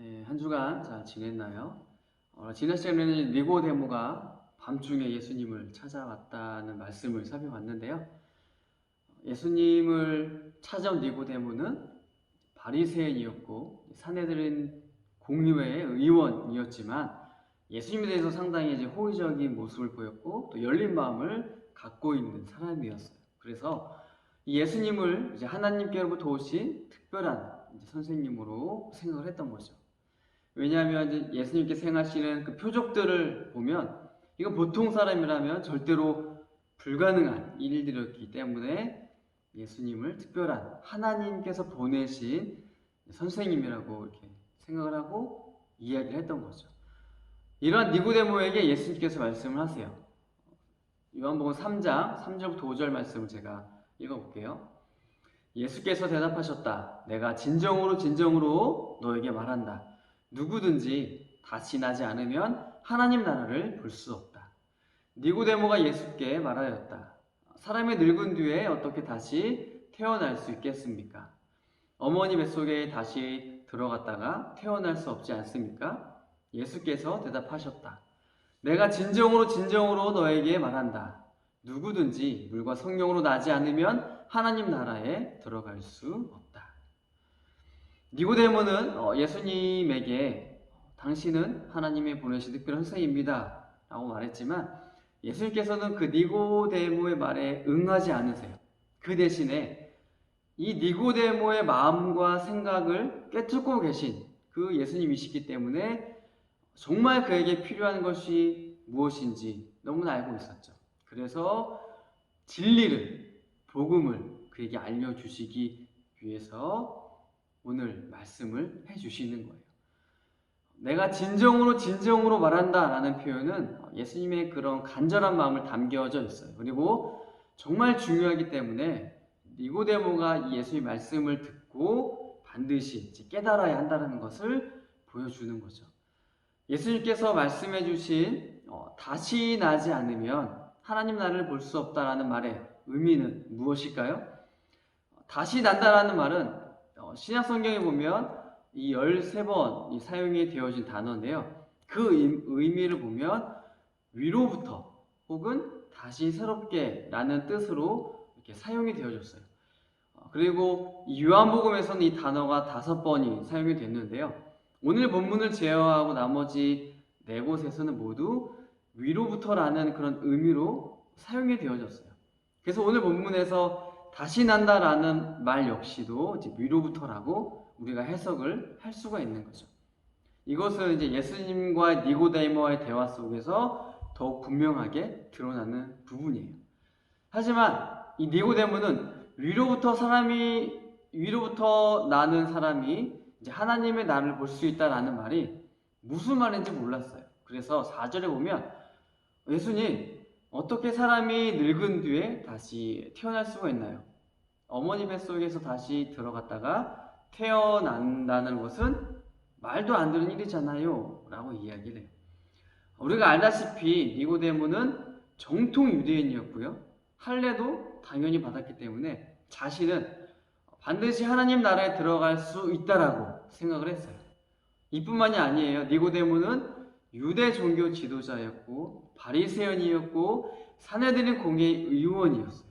네, 한 주간 잘 지냈나요? 지난 시간에는 니고데모가 밤중에 예수님을 찾아왔다는 말씀을 살펴봤는데요. 예수님을 찾아온 니고데모는 바리새인이었고 사내들은 공의회의 의원이었지만 예수님에 대해서 상당히 호의적인 모습을 보였고 또 열린 마음을 갖고 있는 사람이었어요. 그래서 이 예수님을 하나님께로부터 오신 특별한 선생님으로 생각을 했던 거죠. 왜냐하면 예수님께서 행하시는 그 표적들을 보면 이건 보통 사람이라면 절대로 불가능한 일들이었기 때문에 예수님을 특별한 하나님께서 보내신 선생님이라고 이렇게 생각을 하고 이야기를 했던 거죠. 이러한 니고데모에게 예수님께서 말씀을 하세요. 요한복음 3장 3절부터 5절 말씀을 제가 읽어볼게요. 예수께서 대답하셨다. 내가 진정으로 진정으로 너에게 말한다. 누구든지 다시 나지 않으면 하나님 나라를 볼 수 없다. 니고데모가 예수께 말하였다. 사람이 늙은 뒤에 어떻게 다시 태어날 수 있겠습니까? 어머니 뱃속에 다시 들어갔다가 태어날 수 없지 않습니까? 예수께서 대답하셨다. 내가 진정으로 진정으로 너에게 말한다. 누구든지 물과 성령으로 나지 않으면 하나님 나라에 들어갈 수 없다. 니고데모는 예수님에게 당신은 하나님의 보내신 특별한 선생님입니다 라고 말했지만 예수님께서는 그 니고데모의 말에 응하지 않으세요. 그 대신에 이 니고데모의 마음과 생각을 꿰뚫고 계신 그 예수님이시기 때문에 정말 그에게 필요한 것이 무엇인지 너무나 알고 있었죠. 그래서 진리를, 복음을 그에게 알려주시기 위해서 오늘 말씀을 해주시는 거예요. 내가 진정으로 말한다 라는 표현은 예수님의 그런 간절한 마음을 담겨져 있어요. 그리고 정말 중요하기 때문에 니고데모가 이 예수의 말씀을 듣고 반드시 깨달아야 한다는 것을 보여주는 거죠. 예수님께서 말씀해 주신 다시 나지 않으면 하나님 나라를 볼 수 없다라는 말의 의미는 무엇일까요? 다시 난다라는 말은 신약 성경에 보면 이 13번 사용이 되어진 단어인데요. 그 의미를 보면 위로부터 혹은 다시 새롭게 라는 뜻으로 이렇게 사용이 되어졌어요. 그리고 요한복음에서는 이 단어가 5번이 사용이 됐는데요. 오늘 본문을 제외하고 나머지 4곳에서는 모두 위로부터라는 그런 의미로 사용이 되어졌어요. 그래서 오늘 본문에서 다시 난다라는 말 역시도 이제 위로부터라고 우리가 해석을 할 수가 있는 거죠. 이것은 이제 예수님과 니고데모의 대화 속에서 더욱 분명하게 드러나는 부분이에요. 하지만 이 니고데모는 위로부터 나는 사람이 이제 하나님의 나라를 볼 수 있다라는 말이 무슨 말인지 몰랐어요. 그래서 4절에 보면 예수님, 어떻게 사람이 늙은 뒤에 다시 태어날 수가 있나요? 어머니 뱃속에서 다시 들어갔다가 태어난다는 것은 말도 안 되는 일이잖아요 라고 이야기를 해요. 우리가 알다시피 니고데모는 정통 유대인이었고요. 할례도 당연히 받았기 때문에 자신은 반드시 하나님 나라에 들어갈 수 있다라고 생각을 했어요. 이뿐만이 아니에요. 니고데모는 유대 종교 지도자였고 바리새인이었고 사내들인 공의 의원이었어요.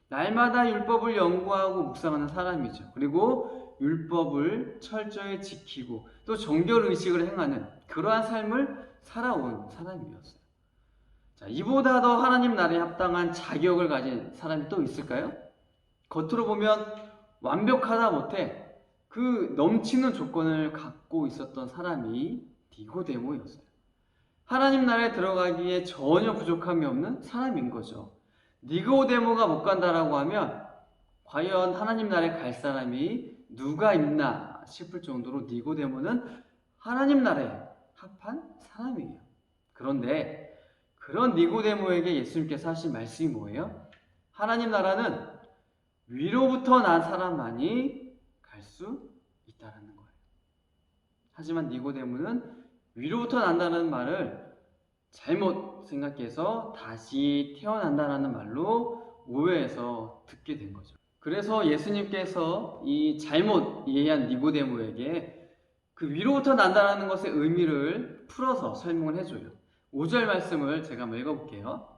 날마다 율법을 연구하고 묵상하는 사람이죠. 그리고 율법을 철저히 지키고 또 정결의식을 행하는 그러한 삶을 살아온 사람이었어요. 자, 이보다 더 하나님 나라에 합당한 자격을 가진 사람이 또 있을까요? 겉으로 보면 완벽하다 못해 그 넘치는 조건을 갖고 있었던 사람이 니고데모였어요. 하나님 나라에 들어가기에 전혀 부족함이 없는 사람인 거죠. 니고데모가 못 간다라고 하면 과연 하나님 나라에 갈 사람이 누가 있나 싶을 정도로 니고데모는 하나님 나라에 합한 사람이에요. 그런데 그런 니고데모에게 예수님께서 하신 말씀이 뭐예요? 하나님 나라는 위로부터 난 사람만이 갈 수 있다는 거예요. 하지만 니고데모는 위로부터 난다는 말을 잘못 생각해서 다시 태어난다는 말로 오해해서 듣게 된 거죠. 그래서 예수님께서 이 잘못 이해한 니고데모에게 그 위로부터 난다라는 것의 의미를 풀어서 설명을 해줘요. 5절 말씀을 제가 한번 읽어볼게요.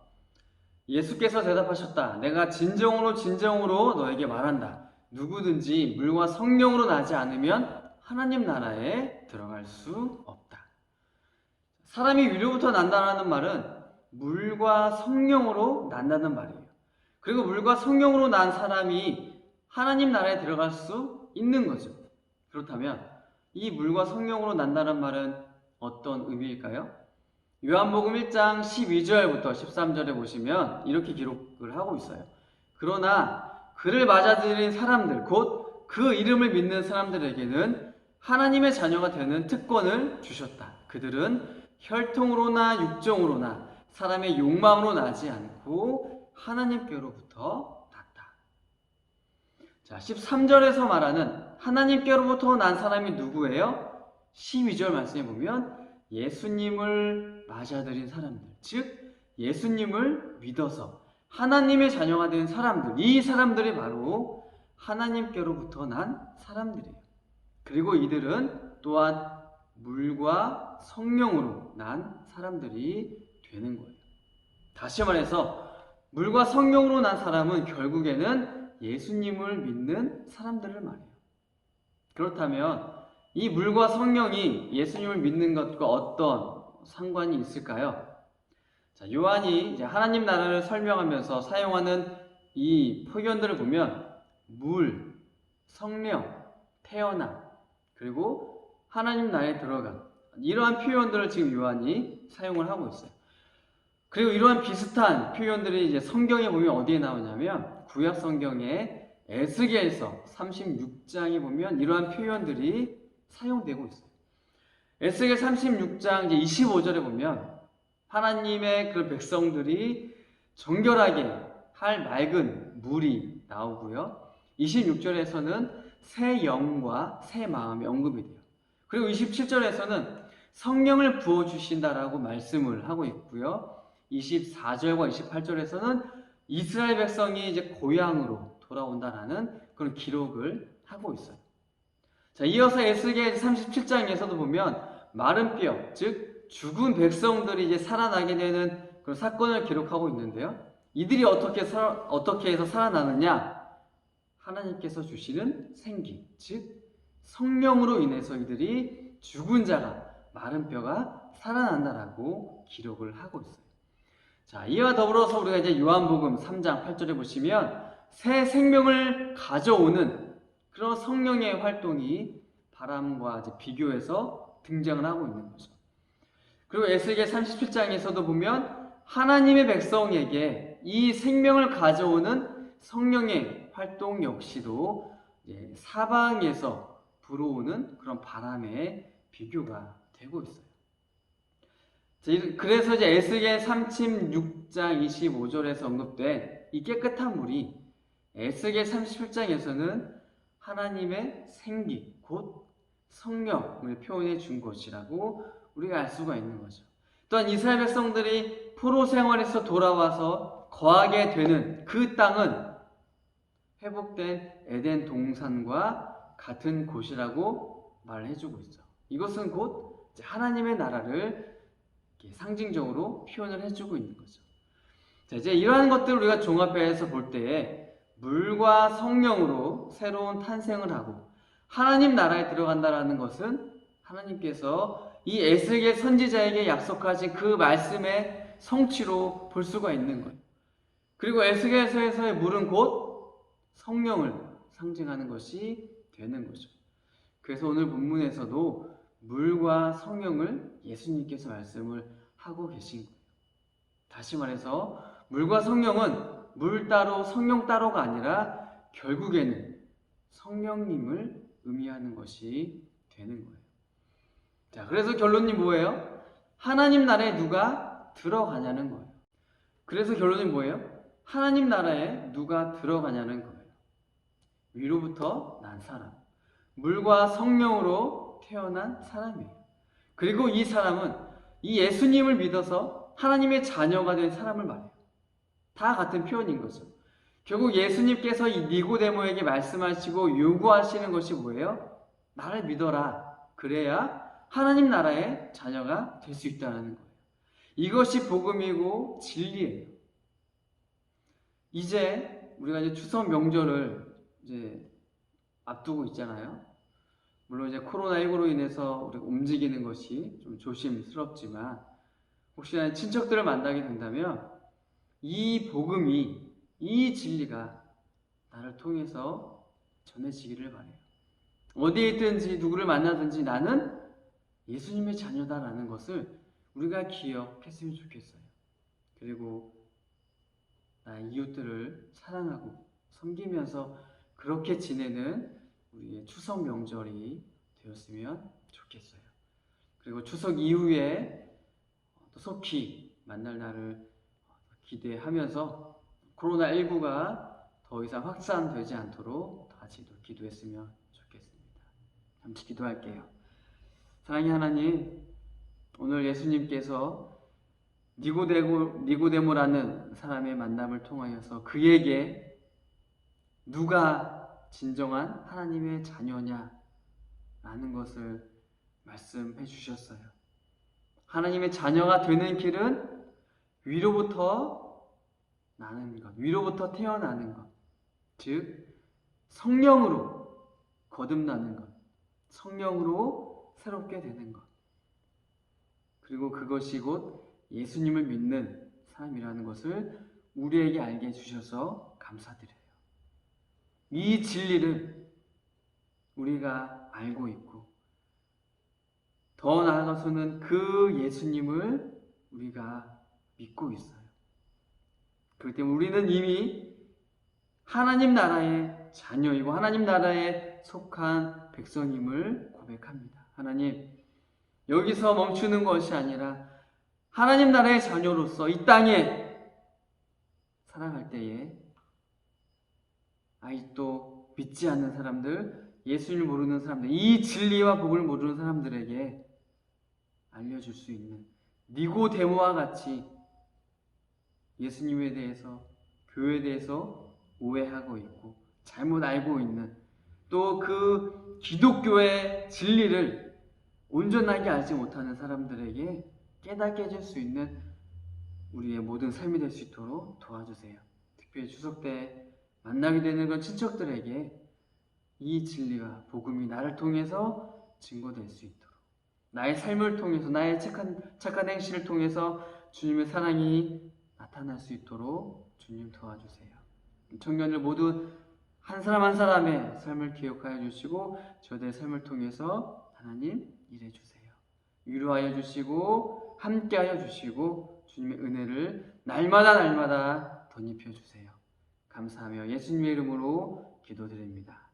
예수께서 대답하셨다. 내가 진정으로 진정으로 너에게 말한다. 누구든지 물과 성령으로 나지 않으면 하나님 나라에 들어갈 수 없다. 사람이 위로부터 난다라는 말은 물과 성령으로 난다는 말이에요. 그리고 물과 성령으로 난 사람이 하나님 나라에 들어갈 수 있는 거죠. 그렇다면 이 물과 성령으로 난다는 말은 어떤 의미일까요? 요한복음 1장 12절부터 13절에 보시면 이렇게 기록을 하고 있어요. 그러나 그를 맞아들인 사람들, 곧 그 이름을 믿는 사람들에게는 하나님의 자녀가 되는 특권을 주셨다. 그들은 혈통으로나 육정으로나 사람의 욕망으로 나지 않고 하나님께로부터 났다. 자, 13절에서 말하는 하나님께로부터 난 사람이 누구예요? 12절 말씀해 보면 예수님을 맞아들인 사람들, 즉 예수님을 믿어서 하나님의 자녀가 된 사람들, 이 사람들이 바로 하나님께로부터 난 사람들이에요. 그리고 이들은 또한 물과 성령으로 난 사람들이 되는 거예요. 다시 말해서 물과 성령으로 난 사람은 결국에는 예수님을 믿는 사람들을 말해요. 그렇다면 이 물과 성령이 예수님을 믿는 것과 어떤 상관이 있을까요? 자, 요한이 이제 하나님 나라를 설명하면서 사용하는 이 표현들을 보면 물, 성령, 태어남, 그리고 하나님 나라에 들어감, 이러한 표현들을 지금 요한이 사용을 하고 있어요. 그리고 이러한 비슷한 표현들이 이제 성경에 보면 어디에 나오냐면 구약 성경의 에스겔서 36장에 보면 이러한 표현들이 사용되고 있어요. 에스겔 36장 이제 25절에 보면 하나님의 그 백성들이 정결하게 할 맑은 물이 나오고요. 26절에서는 새 영과 새 마음이 언급이 돼요. 그리고 27절에서는 성령을 부어주신다라고 말씀을 하고 있고요. 24절과 28절에서는 이스라엘 백성이 이제 고향으로 돌아온다라는 그런 기록을 하고 있어요. 자, 이어서 에스겔 37장에서도 보면 마른 뼈, 즉 죽은 백성들이 이제 살아나게 되는 그런 사건을 기록하고 있는데요. 이들이 어떻게 해서 살아나느냐? 하나님께서 주시는 생기, 즉 성령으로 인해서 이들이 죽은 자가, 마른 뼈가 살아난다라고 기록을 하고 있어요. 자, 이와 더불어서 우리가 이제 요한복음 3장 8절에 보시면 새 생명을 가져오는 그런 성령의 활동이 바람과 이제 비교해서 등장을 하고 있는 거죠. 그리고 에스겔 37장에서도 보면 하나님의 백성에게 이 생명을 가져오는 성령의 활동 역시도 사방에서 불어오는 그런 바람의 비교가 되고 있어요. 그래서 이제 에스겔 36장 25절에서 언급된 이 깨끗한 물이 에스겔 37장에서는 하나님의 생기, 곧 성령을 표현해 준 것이라고 우리가 알 수가 있는 거죠. 또한 이스라엘 백성들이 포로 생활에서 돌아와서 거하게 되는 그 땅은 회복된 에덴 동산과 같은 곳이라고 말해주고 있죠. 이것은 곧 하나님의 나라를 상징적으로 표현을 해주고 있는 거죠. 자, 이제 이러한 것들을 우리가 종합해서 볼 때에 물과 성령으로 새로운 탄생을 하고 하나님 나라에 들어간다라는 것은 하나님께서 이 에스겔 선지자에게 약속하신 그 말씀의 성취로 볼 수가 있는 거예요. 그리고 에스겔서에서의 물은 곧 성령을 상징하는 것이 되는 거죠. 그래서 오늘 본문에서도 물과 성령을 예수님께서 말씀을 하고 계신 거예요. 다시 말해서 물과 성령은 물 따로 성령 따로가 아니라 결국에는 성령님을 의미하는 것이 되는 거예요. 자, 그래서 결론이 뭐예요? 하나님 나라에 누가 들어가냐는 거예요. 그래서 결론이 뭐예요? 하나님 나라에 누가 들어가냐는 거예요. 위로부터 난 사람, 물과 성령으로 태어난 사람이에요. 그리고 이 사람은 이 예수님을 믿어서 하나님의 자녀가 된 사람을 말해요. 다 같은 표현인 거죠. 결국 예수님께서 이 니고데모에게 말씀하시고 요구하시는 것이 뭐예요? 나를 믿어라. 그래야 하나님 나라의 자녀가 될 수 있다는 거예요. 이것이 복음이고 진리예요. 이제 우리가 이제 추석 명절을 이제 앞두고 있잖아요. 물론 이제 코로나19로 인해서 우리가 움직이는 것이 좀 조심스럽지만 혹시나 친척들을 만나게 된다면 이 복음이, 이 진리가 나를 통해서 전해지기를 바래요. 어디에 있든지 누구를 만나든지 나는 예수님의 자녀다라는 것을 우리가 기억했으면 좋겠어요. 그리고 나의 이웃들을 사랑하고 섬기면서 그렇게 지내는 우리의 추석 명절이 되었으면 좋겠어요. 그리고 추석 이후에 또 속히 만날 날을 기대하면서 코로나19가 더 이상 확산되지 않도록 같이 또 기도했으면 좋겠습니다. 잠시 기도할게요. 사랑의 하나님, 오늘 예수님께서 니고데모라는 사람의 만남을 통하여서 그에게 누가 진정한 하나님의 자녀냐 라는 것을 말씀해 주셨어요. 하나님의 자녀가 되는 길은 위로부터 나는 것, 위로부터 태어나는 것, 즉 성령으로 거듭나는 것, 성령으로 새롭게 되는 것, 그리고 그것이 곧 예수님을 믿는 삶이라는 것을 우리에게 알게 해주셔서 감사드려요. 이 진리를 우리가 알고 있고 더 나아가서는 그 예수님을 우리가 믿고 있어요. 그렇기 때문에 우리는 이미 하나님 나라의 자녀이고 하나님 나라에 속한 백성임을 고백합니다. 하나님, 여기서 멈추는 것이 아니라 하나님 나라의 자녀로서 이 땅에 살아갈 때에 아직도 믿지 않는 사람들, 예수님을 모르는 사람들, 이 진리와 복을 모르는 사람들에게 알려줄 수 있는 니고데모와 같이 예수님에 대해서, 교회에 대해서 오해하고 있고 잘못 알고 있는, 또 그 기독교의 진리를 온전하게 알지 못하는 사람들에게 깨닫게 해줄 수 있는 우리의 모든 삶이 될 수 있도록 도와주세요. 특별히 추석 때 만나게 되는 건 친척들에게 이 진리와 복음이 나를 통해서 증거될 수 있도록, 나의 삶을 통해서, 나의 착한 행실을 통해서 주님의 사랑이 나타날 수 있도록 주님 도와주세요. 청년들 모두 한 사람 한 사람의 삶을 기억하여 주시고 저들의 삶을 통해서 하나님 일해 주세요. 위로하여 주시고 함께하여 주시고 주님의 은혜를 날마다 덧입혀 주세요. 감사하며 예수님의 이름으로 기도드립니다.